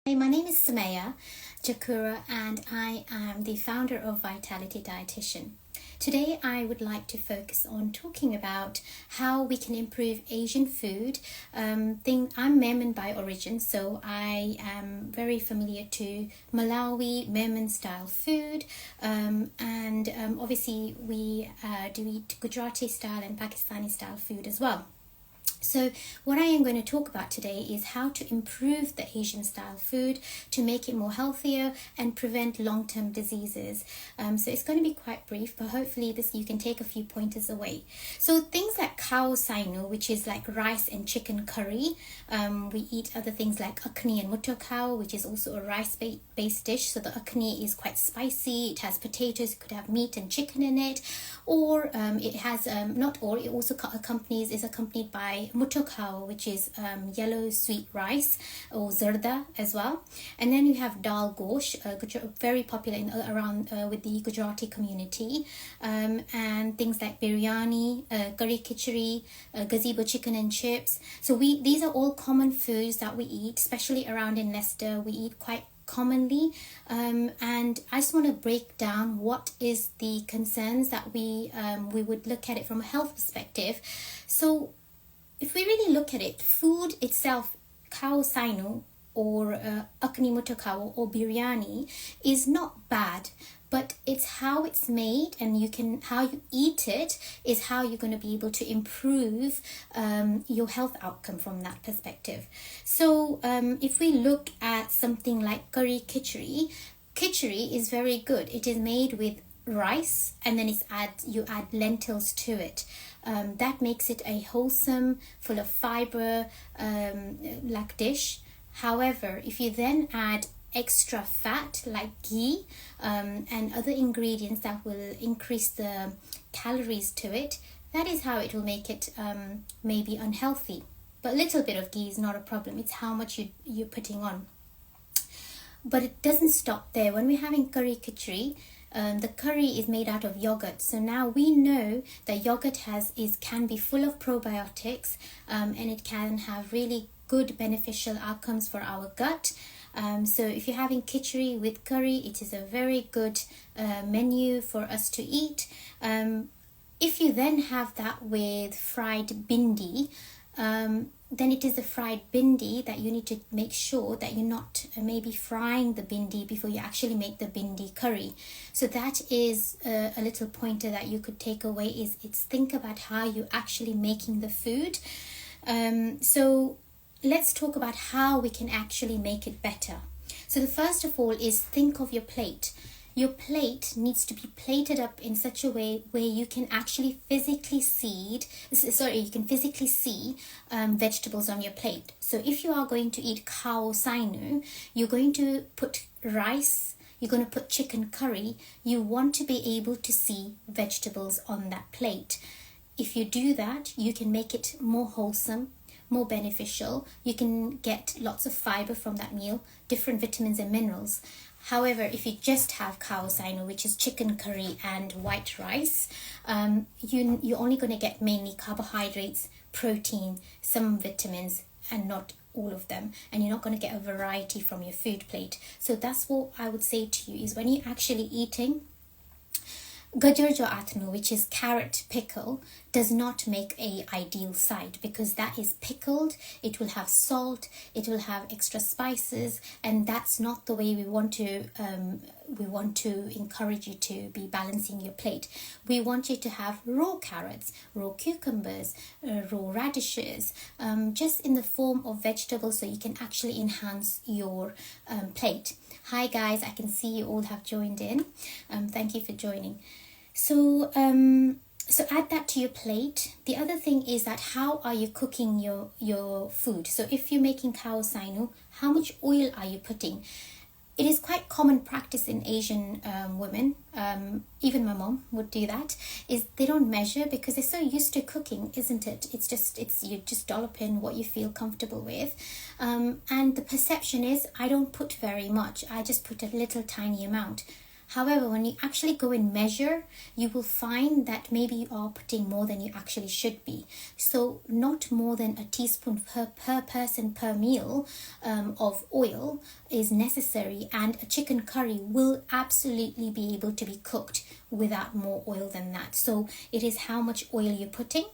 Hey, my name is Sumaya Jakura and I am the founder of Vitality Dietitian. Today I would like to focus on talking about how we can improve Asian food. I'm Memon by origin, so I am very familiar to Malawi Memon style food, and obviously we do eat Gujarati style and Pakistani style food as well. So what I am going to talk about today is how to improve the Asian style food to make it more healthier and prevent long-term diseases. So it's going to be quite brief, but hopefully you can take a few pointers away. So things like khao sainu, which is like rice and chicken curry. We eat other things like akni and muto khao, which is also a rice-based dish. So the akni is quite spicy. It has potatoes. It could have meat and chicken in it, or it has it also is accompanied by muto khao, which is yellow sweet rice, or zarda as well. And then you have dal gosh, very popular around with the Gujarati community, and things like biryani, curry khichdi, gazebo chicken and chips. So these are all common foods that we eat, especially around in Leicester. We eat quite commonly, and I just want to break down what is the concerns that we would look at it from a health perspective. So if we really look at it, food itself, khao sainu or akni muto khao or biryani, is not bad, but it's how it's made and how you eat it is how you're going to be able to improve your health outcome from that perspective. So if we look at something like curry khichdi is very good. It is made with rice and then you add lentils to it. That makes it a wholesome, full of fiber like dish. However, if you then add extra fat like ghee and other ingredients that will increase the calories to it, that is how it will make it maybe unhealthy. But a little bit of ghee is not a problem. It's how much you're putting on. But it doesn't stop there. When we're having curry khichdi, the curry is made out of yogurt. So now we know that yogurt can be full of probiotics, and it can have really good beneficial outcomes for our gut. So if you're having khichdi with curry, it is a very good menu for us to eat. If you then have that with fried bindi, then it is the fried bindi that you need to make sure that you're not maybe frying the bindi before you actually make the bindi curry. So that is a little pointer that you could take away, is think about how you're actually making the food. So let's talk about how we can actually make it better. So the first of all is think of your plate. Your plate needs to be plated up in such a way where you can actually physically see vegetables on your plate. So if you are going to eat khao sainu, you're going to put rice, you're going to put chicken curry, you want to be able to see vegetables on that plate. If you do that, you can make it more wholesome, more beneficial. You can get lots of fiber from that meal, different vitamins and minerals. However, if you just have khao sainu, which is chicken curry and white rice, you're only going to get mainly carbohydrates, protein, some vitamins, and not all of them. And you're not going to get a variety from your food plate. So that's what I would say to you, is when you're actually eating, gajar jo atnu, which is carrot pickle, does not make a ideal side, because that is pickled. It will have salt, it will have extra spices, and that's not the way we want to encourage you to be balancing your plate. We want you to have raw carrots, raw cucumbers, raw radishes, just in the form of vegetables, so you can actually enhance your plate. Hi guys, I can see you all have joined in. Thank you for joining. So add that to your plate. The other thing is that how are you cooking your food? So if you're making khao sainu, how much oil are you putting? It is quite common practice in Asian women, even my mom would do that, is they don't measure because they're so used to cooking, isn't it? You just dollop in what you feel comfortable with. And the perception is, I don't put very much, I just put a little tiny amount. However, when you actually go and measure, you will find that maybe you are putting more than you actually should be. So not more than a teaspoon per person per meal of oil is necessary, and a chicken curry will absolutely be able to be cooked without more oil than that. So it is how much oil you're putting.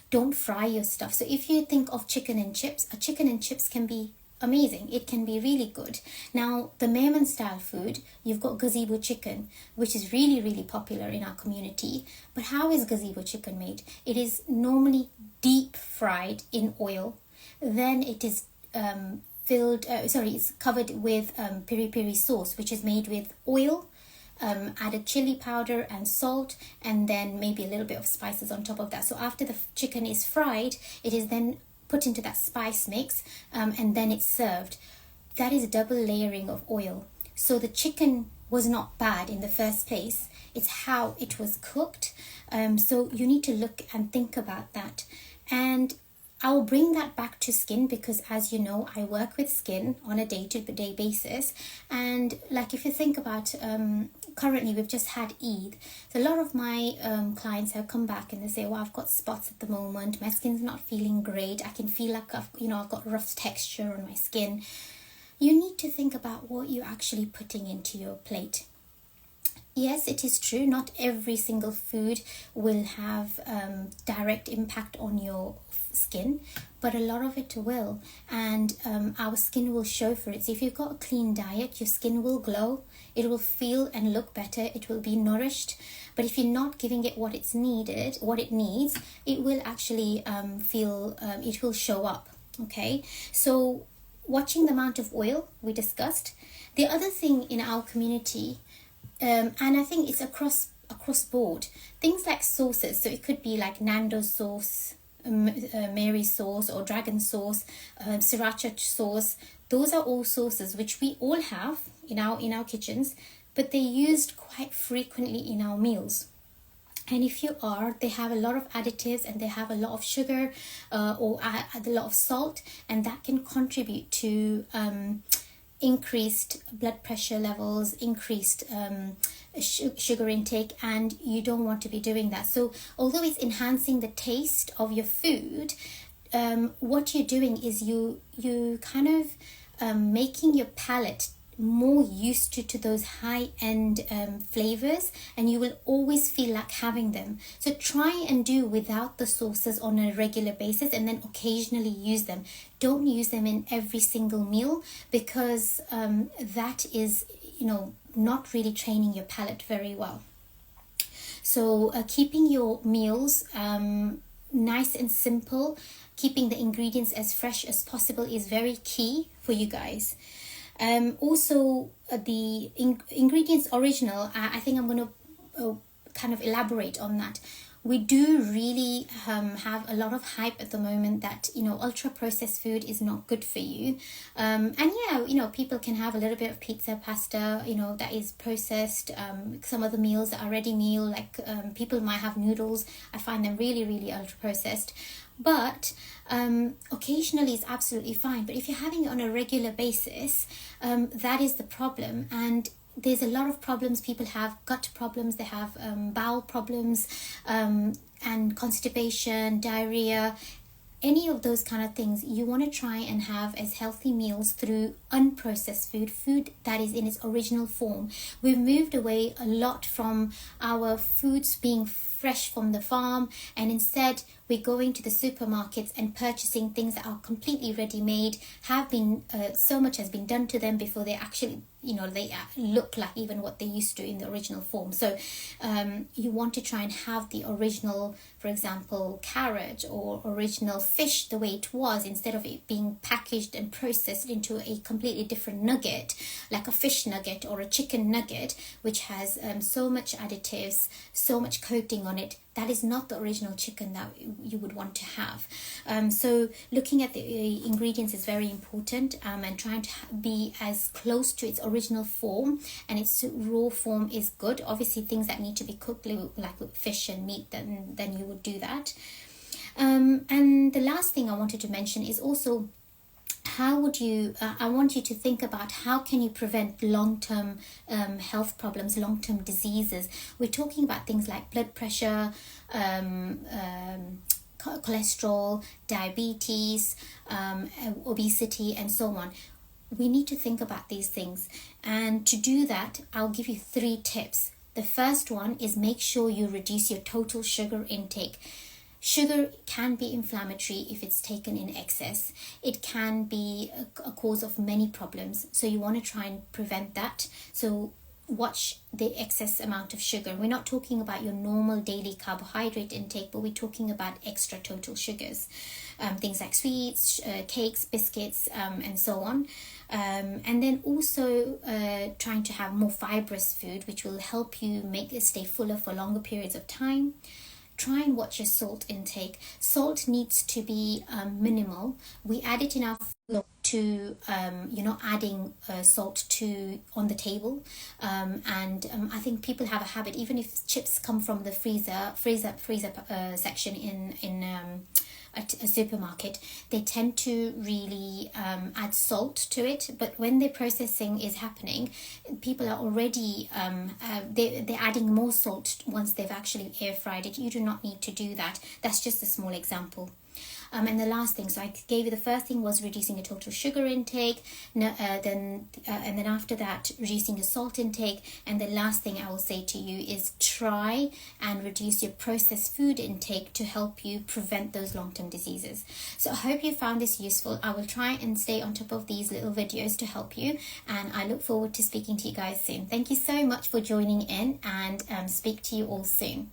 Don't fry your stuff. So if you think of chicken and chips, a chicken and chips can be amazing. It can be really good. Now, the Memon style food, you've got gazebo chicken, which is really, really popular in our community. But how is gazebo chicken made? It is normally deep fried in oil. Then it is it's covered with piri piri sauce, which is made with oil, added chili powder and salt, and then maybe a little bit of spices on top of that. So after the chicken is fried, it is then put into that spice mix, and then it's served. That is double layering of oil. So the chicken was not bad in the first place. It's how it was cooked. So you need to look and think about that. And I'll bring that back to skin because, as you know, I work with skin on a day-to-day basis. And like if you think about currently we've just had Eid. So a lot of my clients have come back and they say, well, I've got spots at the moment. My skin's not feeling great. I can feel like I've got rough texture on my skin. You need to think about what you're actually putting into your plate. Yes, it is true. Not every single food will have direct impact on your skin, but a lot of it will, and our skin will show for it. So if you've got a clean diet, your skin will glow, it will feel and look better, it will be nourished. But if you're not giving it what it needs, it will actually it will show up. Okay, so watching the amount of oil we discussed. The other thing in our community, and I think it's across board, things like sauces. So it could be like Nando sauce, Mary sauce, or dragon sauce, sriracha sauce. Those are all sauces which we all have in our kitchens, but they're used quite frequently in our meals. And if they have a lot of additives and they have a lot of sugar or add a lot of salt, and that can contribute to increased blood pressure levels, increased sugar intake, and you don't want to be doing that. So although it's enhancing the taste of your food, what you're doing is you kind of making your palate more used to those high-end flavors, and you will always feel like having them. So try and do without the sauces on a regular basis, and then occasionally use them. Don't use them in every single meal, because that is not really training your palate very well. So keeping your meals nice and simple, keeping the ingredients as fresh as possible is very key for you guys. Also, the ingredients original, I think I'm going to kind of elaborate on that. We do really have a lot of hype at the moment that, ultra processed food is not good for you. And yeah, people can have a little bit of pizza, pasta, that is processed. Some of the meals that are ready meal, like people might have noodles. I find them really, really ultra processed. But occasionally it's absolutely fine. But if you're having it on a regular basis, that is the problem. And there's a lot of problems. People have gut problems, they have bowel problems, and constipation, diarrhea, any of those kind of things. You want to try and have as healthy meals through unprocessed food that is in its original form. We've moved away a lot from our foods being fresh from the farm, and instead we're going to the supermarkets and purchasing things that are completely ready-made, have been so much has been done to them before they actually they look like even what they used to in the original form. So you want to try and have the original, for example, carrot or original fish the way it was, instead of it being packaged and processed into a completely different nugget, like a fish nugget or a chicken nugget, which has so much additives, so much coating on it. That is not the original chicken that you would want to have. So looking at the ingredients is very important, and trying to be as close to its original form, and its raw form is good. Obviously things that need to be cooked, like with fish and meat, then you would do that. And the last thing I wanted to mention is also how would you I want you to think about how can you prevent long-term health problems, long-term diseases. We're talking about things like blood pressure, cholesterol, diabetes, obesity, and so on. We need to think about these things, and to do that I'll give you 3 tips. The first one is make sure you reduce your total sugar intake. Sugar can be inflammatory if it's taken in excess. It can be a cause of many problems, so you want to try and prevent that. So watch the excess amount of sugar. We're not talking about your normal daily carbohydrate intake, but we're talking about extra total sugars, things like sweets, cakes, biscuits, and so on. And then also trying to have more fibrous food, which will help you make it stay fuller for longer periods of time. Try and watch your salt intake. Salt needs to be minimal. We add it in our food to you're not adding salt to on the table, and I think people have a habit, even if chips come from the freezer section in a supermarket, they tend to really add salt to it. But when the processing is happening, people are already they're adding more salt once they've actually air fried it. You do not need to do that. That's just a small example. And the last thing, so I gave you the first thing was reducing your total sugar intake, and then after that reducing your salt intake, and the last thing I will say to you is try and reduce your processed food intake to help you prevent those long-term diseases. So I hope you found this useful. I will try and stay on top of these little videos to help you, and I look forward to speaking to you guys soon. Thank you so much for joining in, and speak to you all soon.